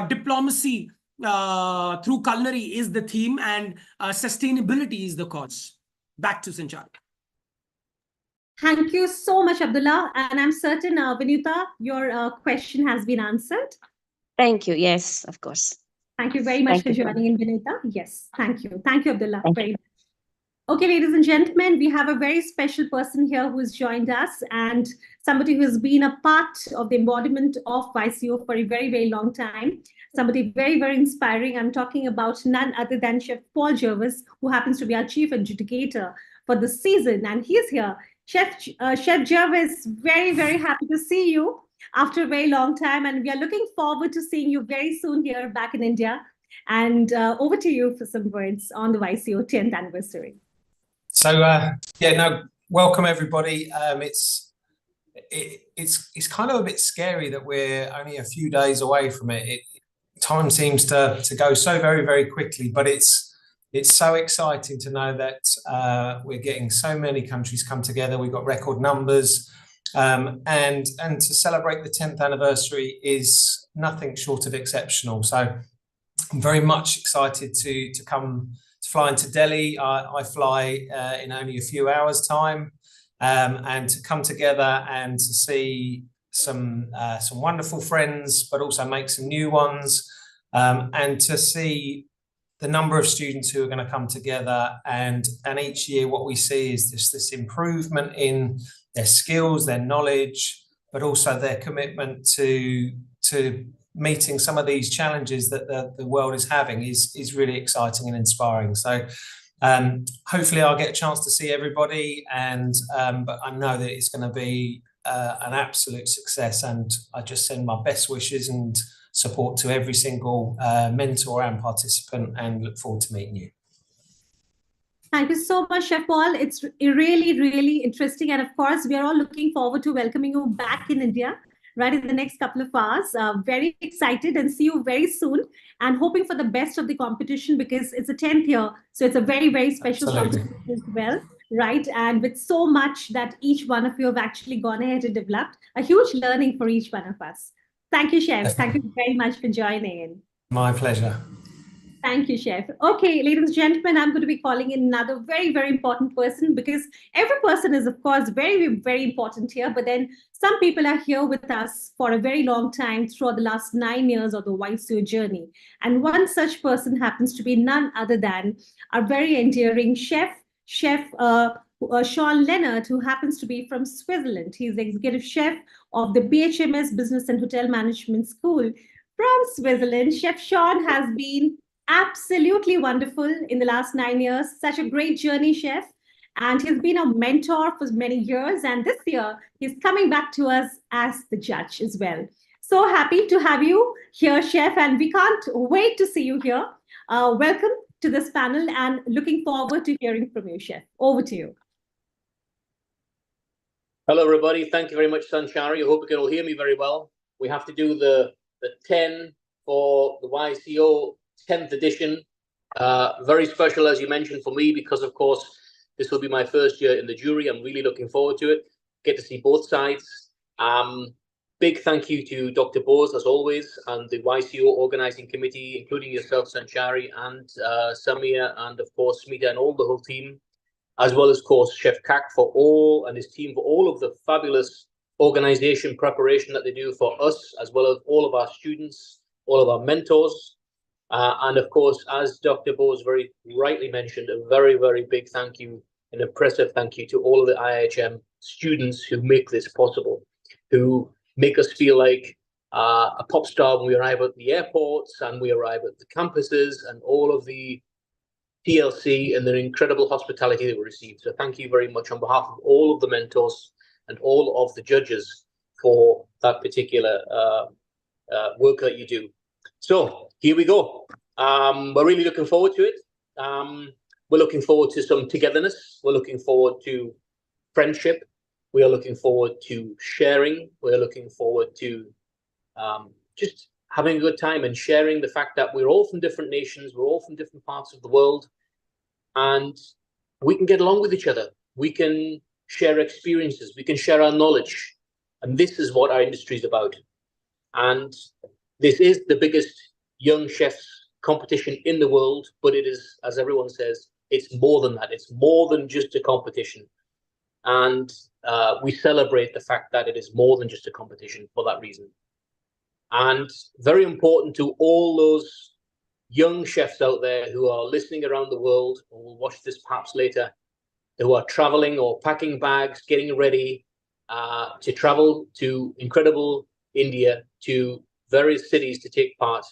diplomacy through culinary is the theme, and sustainability is the cause. Back to Sanjeev. Thank you so much, Abdullah. And I'm certain, Vinita, your question has been answered. Thank you. Yes, of course. Thank you very much for joining in, Vinita. Yes, thank you. Thank you, Abdullah. Very much. Okay, ladies and gentlemen, we have a very special person here who has joined us, and somebody who has been a part of the embodiment of YCO for a very, very long time. Somebody very, very inspiring. I'm talking about none other than Chef Paul Jervis, who happens to be our chief adjudicator for the season, and he's here. Chef Jervis, very, very happy to see you after a very long time, and we are looking forward to seeing you very soon here back in India. And over to you for some words on the YCO 10th anniversary. So welcome everybody. It's kind of a bit scary that we're only a few days away from it. Time seems to go so very, very quickly, but it's so exciting to know that we're getting so many countries come together. We've got record numbers, and to celebrate the 10th anniversary is nothing short of exceptional. So I'm very much excited to fly into Delhi. I fly in only a few hours' time, and to come together and to see some wonderful friends, but also make some new ones, and to see the number of students who are going to come together. And each year what we see is this improvement in their skills, their knowledge, but also their commitment to meeting some of these challenges that the world is having is really exciting and inspiring. So hopefully I'll get a chance to see everybody, and but I know that it's going to be an absolute success, and I just send my best wishes and support to every single mentor and participant, and look forward to meeting you. Thank you so much, Chef Paul. It's really, really interesting. And of course, we are all looking forward to welcoming you back in India, right, in the next couple of hours. Very excited and see you very soon and hoping for the best of the competition because it's a 10th year. So it's a very, very special Absolutely. competition as well, right? And with so much that each one of you have actually gone ahead and developed, a huge learning for each one of us. Thank you, Chef. Thank you very much for joining in. My pleasure. Thank you, Chef. Okay, ladies and gentlemen, I'm going to be calling in another very, very important person because every person is, of course, very, very important here. But then some people are here with us for a very long time throughout the last 9 years of the YCO journey. And one such person happens to be none other than our very endearing Chef Sean Leonard, who happens to be from Switzerland. He's the executive chef of the BHMS Business and Hotel Management School from Switzerland. Chef Sean has been absolutely wonderful in the last 9 years. Such a great journey, Chef. And he's been a mentor for many years. And this year, he's coming back to us as the judge as well. So happy to have you here, Chef. And we can't wait to see you here. Welcome to this panel and looking forward to hearing from you, Chef. Over to you. Hello, everybody. Thank you very much, Sanchari. I hope you can all hear me very well. We have to do the 10 for the YCO 10th edition. Very special, as you mentioned, for me, because, of course, this will be my first year in the jury. I'm really looking forward to it. Get to see both sides. Big thank you to Dr. Bose, as always, and the YCO organizing committee, including yourself, Sanchari, and Samir, and, of course, Smita, and all the whole team, as well as, of course, Chef Kak and his team for all of the fabulous organization preparation that they do for us, as well as all of our students, all of our mentors. And of course, as Dr. Bose very rightly mentioned, a very, very big thank you, an impressive thank you to all of the IIHM students who make this possible, who make us feel like a pop star when we arrive at the airports and we arrive at the campuses and all of the TLC and the incredible hospitality that we receive. So thank you very much on behalf of all of the mentors and all of the judges for that particular work that you do. So here we go. We're really looking forward to it. We're looking forward to some togetherness. We're looking forward to friendship. We are looking forward to sharing. We're looking forward to just having a good time and sharing the fact that we're all from different nations. We're all from different parts of the world. And we can get along with each other. We can share experiences. We can share our knowledge. And this is what our industry is about. And this is the biggest young chefs competition in the world, but it is, as everyone says, it's more than that. It's more than just a competition. And we celebrate the fact that it is more than just a competition for that reason. And very important to all those young chefs out there who are listening around the world, or will watch this perhaps later, who are traveling or packing bags, getting ready to travel to incredible India, to various cities to take part.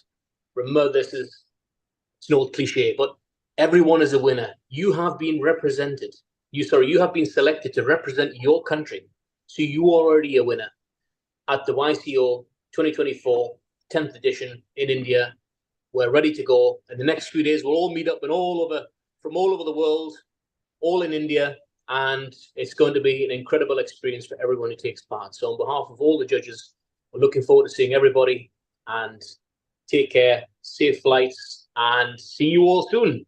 Remember, it's an old cliche, but everyone is a winner. You have been represented. You have been selected to represent your country. So you are already a winner at the YCO 2024 10th edition in India. We're ready to go. In the next few days, we'll all meet up from all over the world, all in India. And it's going to be an incredible experience for everyone who takes part. So on behalf of all the judges, we're looking forward to seeing everybody, and take care, safe flights, and see you all soon.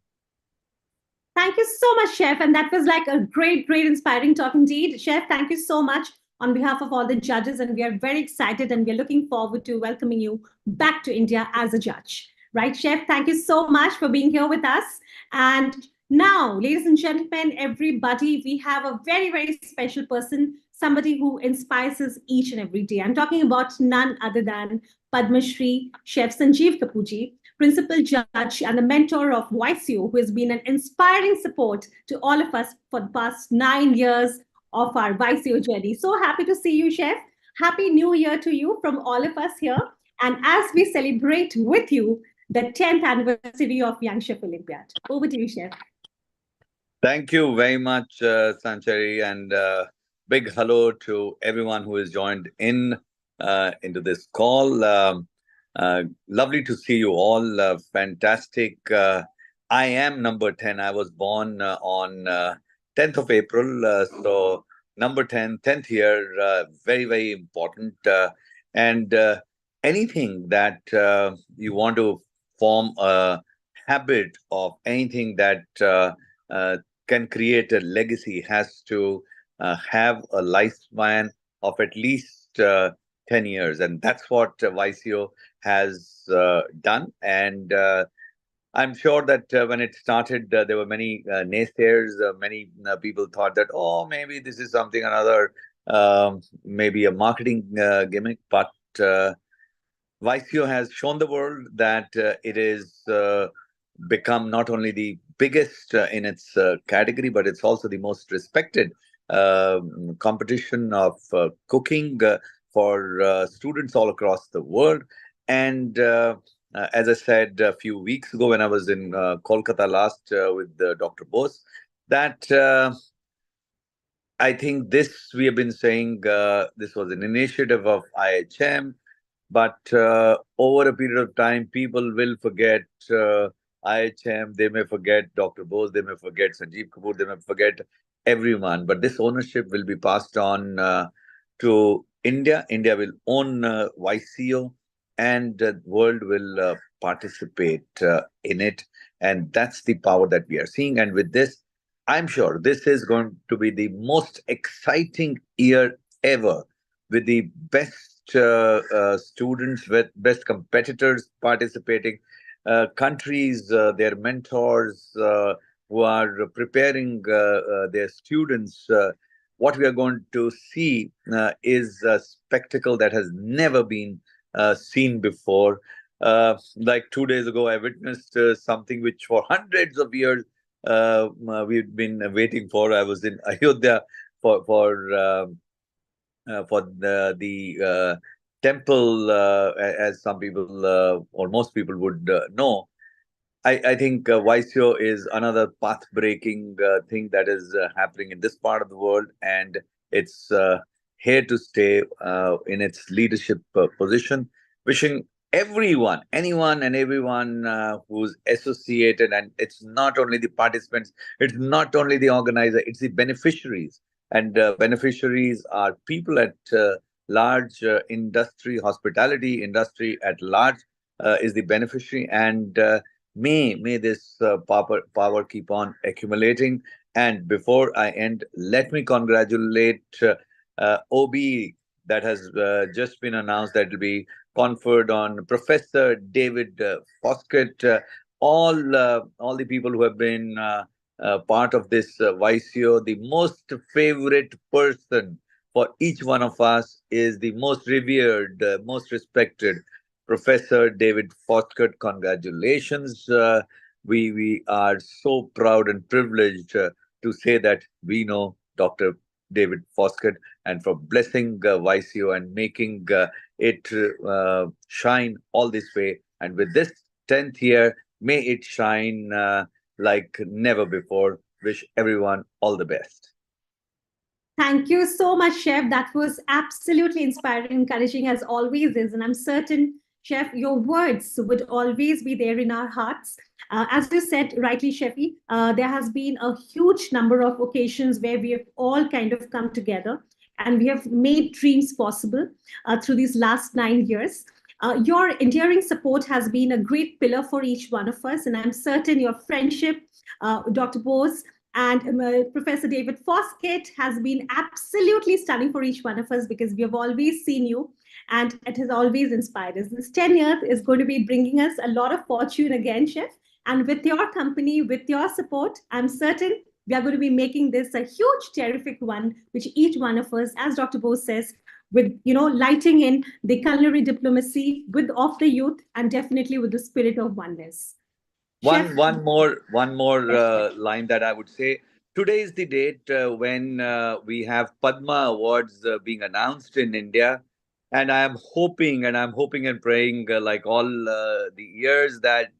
Thank you so much, Chef. And that was like a great, great inspiring talk indeed. Chef, thank you so much on behalf of all the judges. And we are very excited and we're looking forward to welcoming you back to India as a judge. Right, Chef? Thank you so much for being here with us. And now, ladies and gentlemen, everybody, we have a very, very special person, somebody who inspires us each and every day. I'm talking about none other than Padma Shri Chef Sanjeev Kapoor, principal judge and the mentor of YCO, who has been an inspiring support to all of us for the past 9 years of our YCO journey. So happy to see you, Chef. Happy New Year to you from all of us here. And as we celebrate with you the 10th anniversary of Young Chef Olympiad. Over to you, Chef. Thank you very much, Sanchari, and big hello to everyone who has joined into this call. Lovely to see you all. Fantastic I am number 10. I was born on 10th of April. So number 10, 10th year, very, very important. And anything that you want to form a habit of, anything that can create a legacy has to have a lifespan of at least 10 years. And that's what YCO has done. And I'm sure that when it started, there were many naysayers. Many people thought that, oh, maybe this is something another, maybe a marketing gimmick. But YCO has shown the world that it is become not only the biggest in its category, but it's also the most respected competition of cooking for students all across the world. And as I said a few weeks ago when I was in Kolkata last with Dr. Bose, that I think this, we have been saying, this was an initiative of IIHM, but over a period of time, people will forget IIHM, they may forget Dr. Bose, they may forget Sanjeev Kapoor, they may forget everyone. But this ownership will be passed on to India. India will own YCO, and the world will participate in it. And that's the power that we are seeing. And with this, I'm sure this is going to be the most exciting year ever, with the best students, with best competitors participating, countries, their mentors who are preparing their students. What we are going to see is a spectacle that has never been seen before. Like 2 days ago, I witnessed something which for hundreds of years we've been waiting for. I was in Ayodhya for the temple, as some people or most people would know. I think YCO is another path-breaking thing that is happening in this part of the world, and it's here to stay in its leadership position. Wishing everyone, anyone and everyone who's associated, and it's not only the participants, it's not only the organizer, it's the beneficiaries. And beneficiaries are people at large, industry, hospitality industry at large is the beneficiary. And may this power keep on accumulating. And before I end, let me congratulate OB that has just been announced, that will be conferred on Professor David Foskett. All the people who have been part of this YCO, the most favorite person for each one of us is the most revered, most respected Professor David Foskett. Congratulations. We are so proud and privileged to say that we know Dr. David Foskett, and for blessing YCO and making it shine all this way. And with this 10th year, may it shine like never before. Wish everyone all the best. Thank you so much, Chef. That was absolutely inspiring, encouraging, as always is. And I'm certain, Chef, your words would always be there in our hearts. As you said, rightly, Chefi, there has been a huge number of occasions where we have all kind of come together and we have made dreams possible through these last 9 years. Your enduring support has been a great pillar for each one of us. And I'm certain your friendship, Dr. Bose, and Professor David Foskett has been absolutely stunning for each one of us, because we have always seen you and it has always inspired us. This 10 years is going to be bringing us a lot of fortune again, Chef. And with your company, with your support, I'm certain we are going to be making this a huge, terrific one, which each one of us, as Dr. Bose says, with, lighting in the culinary diplomacy of the youth, and definitely with the spirit of oneness. One more line that I would say. Today is the date when we have Padma Awards being announced in India. And I'm hoping and praying like all the years that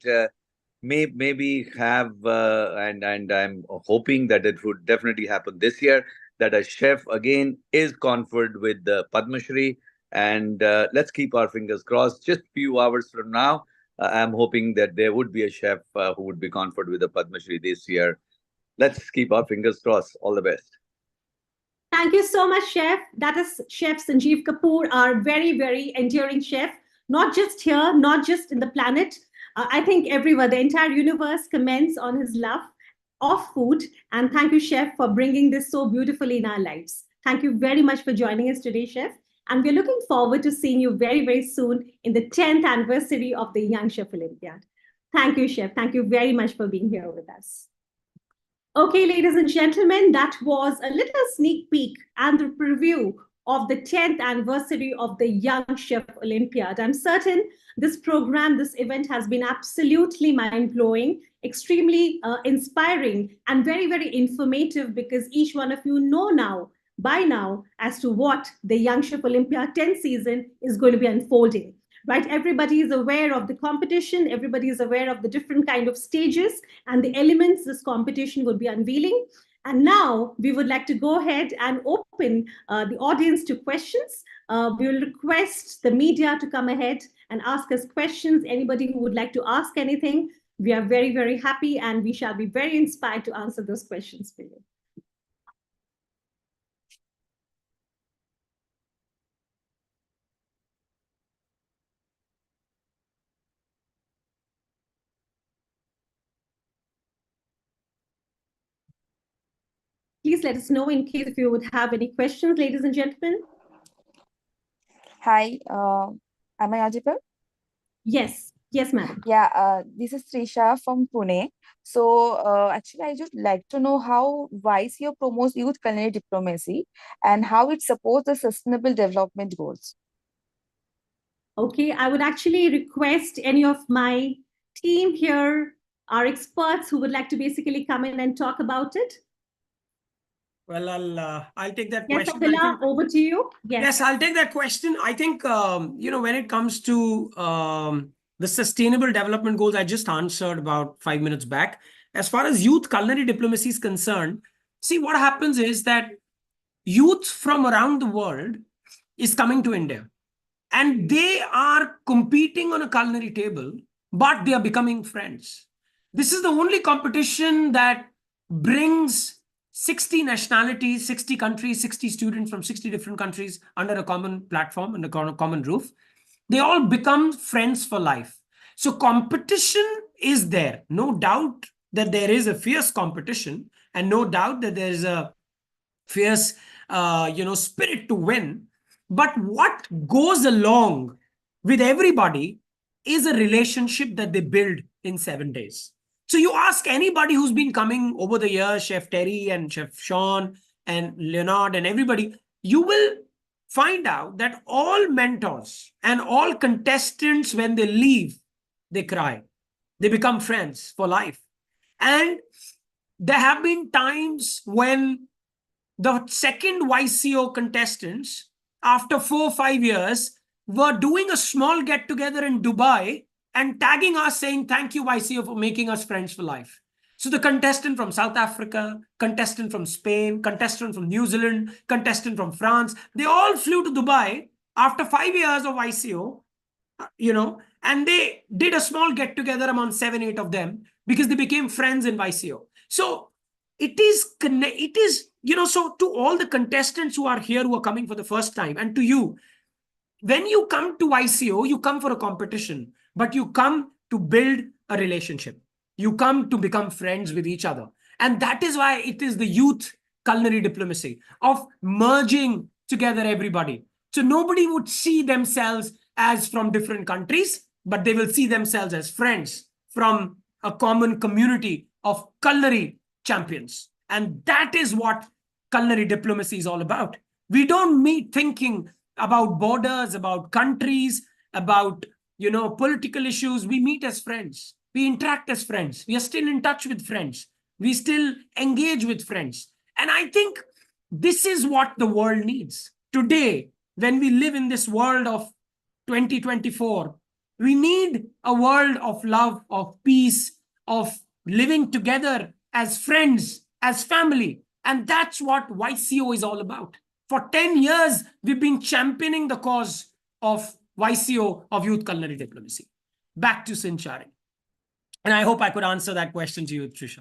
maybe have, and I'm hoping that it would definitely happen this year, that a chef again is conferred with the Padma Shri. And let's keep our fingers crossed. Just few hours from now, I'm hoping that there would be a chef who would be conferred with a Padma Shri this year. Let's keep our fingers crossed. All the best. Thank you so much, Chef. That is Chef Sanjeev Kapoor, our very, very enduring chef, not just here, not just in the planet. I think everywhere, the entire universe commends on his love of food. And thank you, Chef, for bringing this so beautifully in our lives. Thank you very much for joining us today, Chef. And we're looking forward to seeing you very, very soon in the 10th anniversary of the Young Chef Olympiad. Thank you, Chef. Thank you very much for being here with us. Okay, ladies and gentlemen, that was a little sneak peek and the preview of the 10th anniversary of the Young Chef Olympiad. I'm certain this program, this event has been absolutely mind-blowing, extremely inspiring, and very, very informative, because each one of you know now, by now, as to what the Young Chef Olympiad 10th season is going to be unfolding. Right? Everybody is aware of the competition. Everybody is aware of the different kind of stages and the elements this competition will be unveiling. And now we would like to go ahead and open the audience to questions. We will request the media to come ahead and ask us questions. Anybody who would like to ask anything, we are very, very happy, and we shall be very inspired to answer those questions for you. Please let us know in case if you would have any questions, ladies and gentlemen. Hi, am I audible? Yes, yes, ma'am. Yeah, this is Trisha from Pune. So actually, I just like to know how YCO promotes youth culinary diplomacy and how it supports the sustainable development goals. Okay, I would actually request any of my team here, our experts who would like to basically come in and talk about it. Well, I'll take that Yes, question. Abdullah, over to you. Yes, I'll take that question. I think, when it comes to the sustainable development goals, I just answered about 5 minutes back. As far as youth culinary diplomacy is concerned, see, what happens is that youth from around the world is coming to India. And they are competing on a culinary table, but they are becoming friends. This is the only competition that brings 60 nationalities, 60 countries, 60 students from 60 different countries under a common platform, under a common roof. They all become friends for life. So competition is there. No doubt that there is a fierce competition, and no doubt that there is a fierce, spirit to win. But what goes along with everybody is a relationship that they build in 7 days. So you ask anybody who's been coming over the years, Chef Terry and Chef Sean and Leonard and everybody, you will find out that all mentors and all contestants, when they leave, they cry. They become friends for life. And there have been times when the second YCO contestants, after 4 or 5 years, were doing a small get-together in Dubai and tagging us saying, thank you, YCO, for making us friends for life. So the contestant from South Africa, contestant from Spain, contestant from New Zealand, contestant from France, they all flew to Dubai after 5 years of YCO, and they did a small get-together among 7, 8 of them because they became friends in YCO. So it is, so to all the contestants who are here, who are coming for the first time, and to you, when you come to YCO, you come for a competition, but you come to build a relationship. You come to become friends with each other. And that is why it is the youth culinary diplomacy of merging together everybody. So nobody would see themselves as from different countries, but they will see themselves as friends from a common community of culinary champions. And that is what culinary diplomacy is all about. We don't meet thinking about borders, about countries, about political issues. We meet as friends. We interact as friends. We are still in touch with friends. We still engage with friends. And I think this is what the world needs. Today, when we live in this world of 2024, we need a world of love, of peace, of living together as friends, as family. And that's what YCO is all about. For 10 years, we've been championing the cause of YCO, of youth culinary diplomacy. back to Sanchari. And I hope I could answer that question to you, Trisha.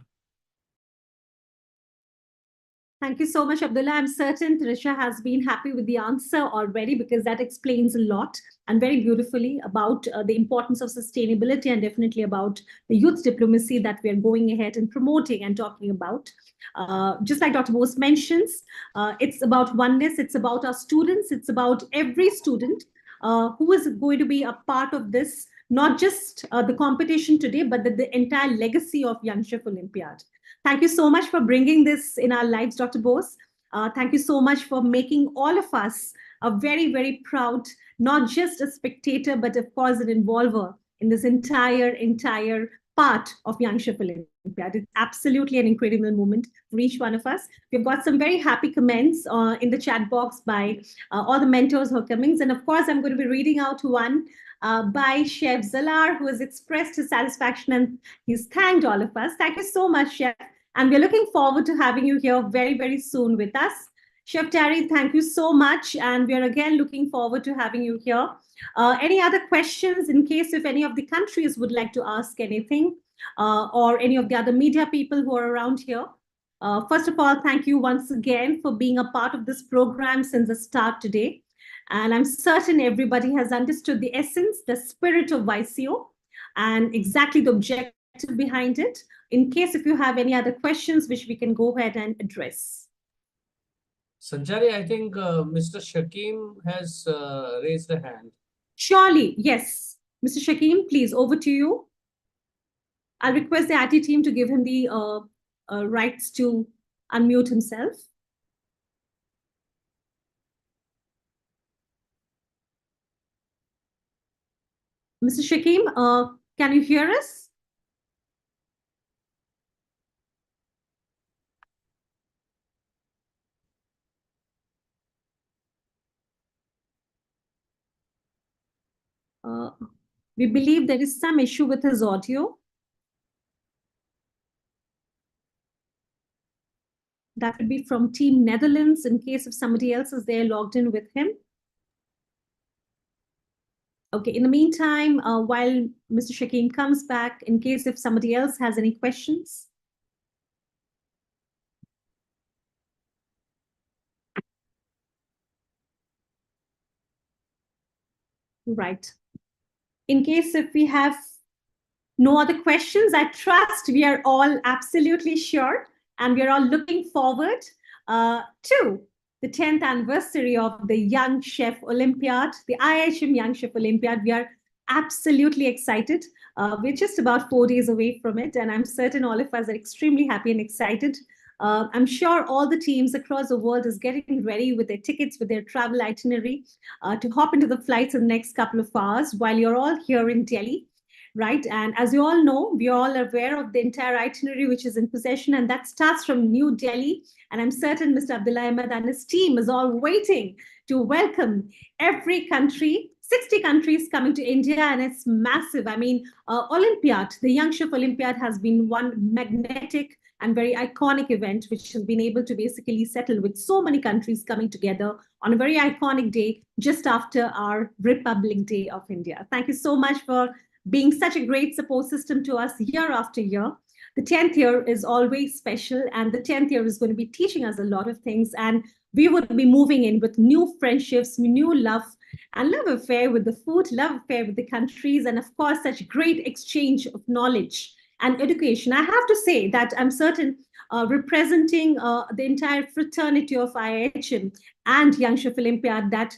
Thank you so much, Abdullah. I'm certain Trisha has been happy with the answer already, because that explains a lot and very beautifully about the importance of sustainability, and definitely about the youth diplomacy that we are going ahead and promoting and talking about. Just like Dr. Bose mentions, it's about oneness, it's about our students, it's about every student who is going to be a part of this, not just the competition today, but the entire legacy of Young Chef Olympiad. Thank you so much for bringing this in our lives, Dr. Bose. Thank you so much for making all of us a very, very proud, not just a spectator, but of course an involver in this entire part of Young Chef Olympiad. It's absolutely an incredible moment for each one of us. We've got some very happy comments in the chat box by all the mentors who are coming. And of course, I'm going to be reading out one by Chef Zalar, who has expressed his satisfaction and he's thanked all of us. Thank you so much, Chef. And we're looking forward to having you here very, very soon with us. Chef Terry, thank you so much. And we're again looking forward to having you here. Any other questions in case if any of the countries would like to ask anything, or any of the other media people who are around here? First of all, thank you once again for being a part of this program since the start today. And I'm certain everybody has understood the essence, the spirit of YCO, and exactly the objective behind it. In case if you have any other questions, which we can go ahead and address. Sanjari, I think Mr. Shakim has raised a hand. Surely, yes. Mr. Shakim, please, over to you. I'll request the IT team to give him the rights to unmute himself. Mr. Shakim, can you hear us? We believe there is some issue with his audio. That would be from Team Netherlands, in case if somebody else is there logged in with him. Okay, in the meantime, while Mr. Shakim comes back, in case if somebody else has any questions. Right. In case if we have no other questions, I trust we are all absolutely sure, and we are all looking forward to the 10th anniversary of the Young Chef Olympiad, the IIHM Young Chef Olympiad. We are absolutely excited. We're just about 4 days away from it, and I'm certain all of us are extremely happy and excited. I'm sure all the teams across the world is getting ready with their tickets, with their travel itinerary to hop into the flights in the next couple of hours while you're all here in Delhi. Right. And as you all know, we all are aware of the entire itinerary which is in possession, and that starts from New Delhi. And I'm certain Mr. Abdullah Ahmed and his team is all waiting to welcome every country, 60 countries coming to India, and it's massive. I mean, Olympiad, the Young Chef Olympiad has been one magnetic and very iconic event which has been able to basically settle with so many countries coming together on a very iconic day just after our Republic Day of India. Thank you so much for being such a great support system to us year after year. The 10th year is always special, and the 10th year is going to be teaching us a lot of things, and we would be moving in with new friendships, new love, and love affair with the food, love affair with the countries, and of course, such great exchange of knowledge and education. I have to say that I'm certain representing the entire fraternity of IIHM and Young Chef Olympiad that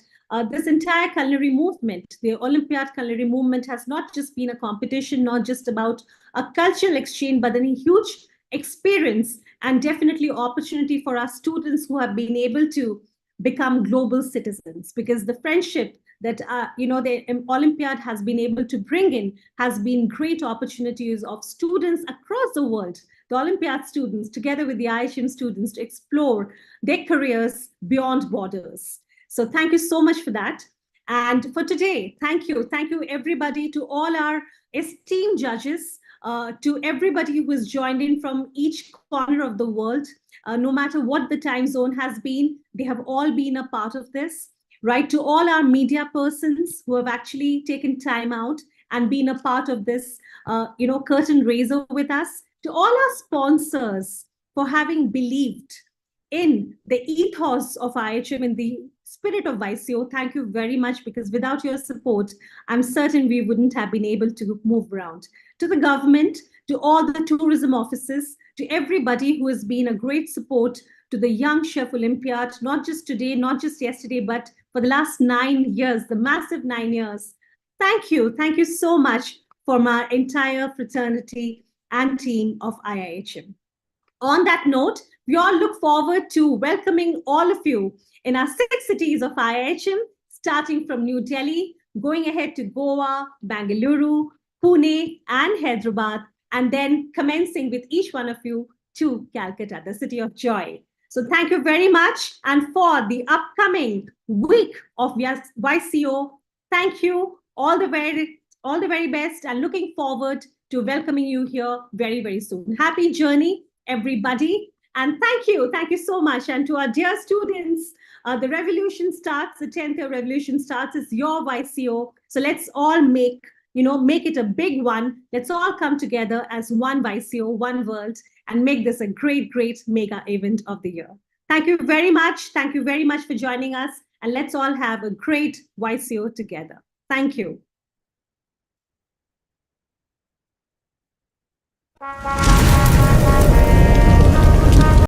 this entire culinary movement, the Olympiad culinary movement, has not just been a competition, not just about a cultural exchange, but a huge experience and definitely opportunity for our students who have been able to become global citizens, because the friendship that the Olympiad has been able to bring in has been great opportunities of students across the world, the Olympiad students together with the IIHM students, to explore their careers beyond borders. So thank you so much for that. And for today, thank you everybody, to all our esteemed judges, to everybody who has joined in from each corner of the world, no matter what the time zone has been, they have all been a part of this, right? To all our media persons who have actually taken time out and been a part of this, curtain raiser with us. To all our sponsors for having believed in the ethos of IIHM, in the spirit of YCO, thank you very much, because without your support, I'm certain we wouldn't have been able to move around. To the government, to all the tourism offices, to everybody who has been a great support to the Young Chef Olympiad, not just today, not just yesterday, but for the last 9 years, the massive 9 years. Thank you. Thank you so much from our entire fraternity and team of IIHM. On that note, we all look forward to welcoming all of you in our 6 cities of IIHM, starting from New Delhi, going ahead to Goa, Bangalore, Pune, and Hyderabad, and then commencing with each one of you to Calcutta, the city of joy. So thank you very much. And for the upcoming week of YCO, thank you. All the very best, and looking forward to welcoming you here very, very soon. Happy journey, everybody. And thank you so much. And to our dear students, the revolution starts, the 10th year revolution starts, is your YCO. So let's all make it a big one. Let's all come together as one YCO, one world, and make this a great, great mega event of the year. Thank you very much. Thank you very much for joining us. And let's all have a great YCO together. Thank you.